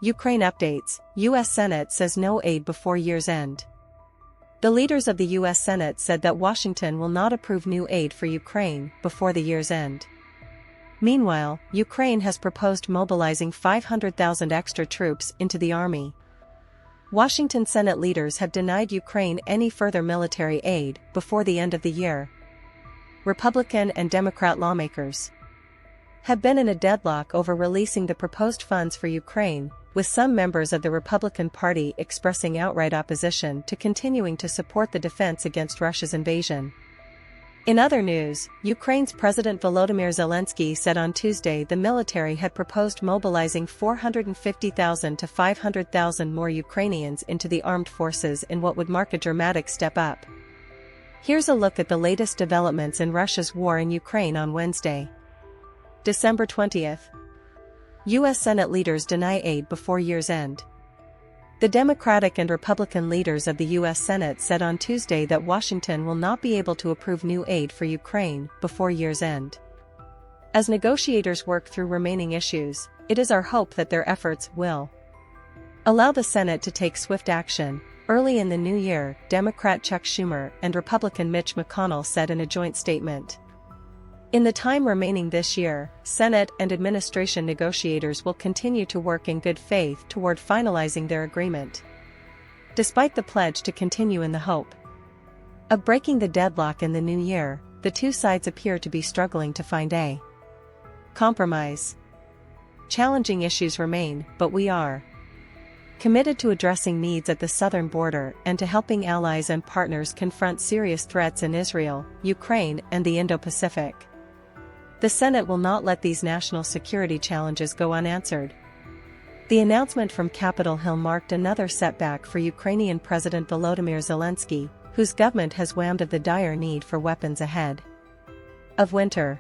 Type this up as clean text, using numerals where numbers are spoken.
Ukraine updates, U.S. Senate says no aid before year's end. The leaders of the U.S. Senate said that Washington will not approve new aid for Ukraine before the year's end. Meanwhile, Ukraine has proposed mobilizing 500,000 extra troops into the army. Washington Senate leaders have denied Ukraine any further military aid before the end of the year. Republican and Democrat lawmakers have been in a deadlock over releasing the proposed funds for Ukraine, with some members of the Republican Party expressing outright opposition to continuing to support the defense against Russia's invasion. In other news, Ukraine's President Volodymyr Zelensky said on Tuesday the military had proposed mobilizing 450,000 to 500,000 more Ukrainians into the armed forces in what would mark a dramatic step up. Here's a look at the latest developments in Russia's war in Ukraine on Wednesday, December 20th. U.S. Senate leaders deny aid before year's end. The Democratic and Republican leaders of the U.S. Senate said on Tuesday that Washington will not be able to approve new aid for Ukraine before year's end. As negotiators work through remaining issues, it is our hope that their efforts will allow the Senate to take swift action. Early in the new year, Democrat Chuck Schumer and Republican Mitch McConnell said in a joint statement. In the time remaining this year, Senate and administration negotiators will continue to work in good faith toward finalizing their agreement. Despite the pledge to continue in the hope of breaking the deadlock in the new year, the two sides appear to be struggling to find a compromise. Challenging issues remain, but we are committed to addressing needs at the southern border and to helping allies and partners confront serious threats in Israel, Ukraine, and the Indo-Pacific. The Senate will not let these national security challenges go unanswered. The announcement from Capitol Hill marked another setback for Ukrainian President Volodymyr Zelensky, whose government has warned of the dire need for weapons ahead of winter.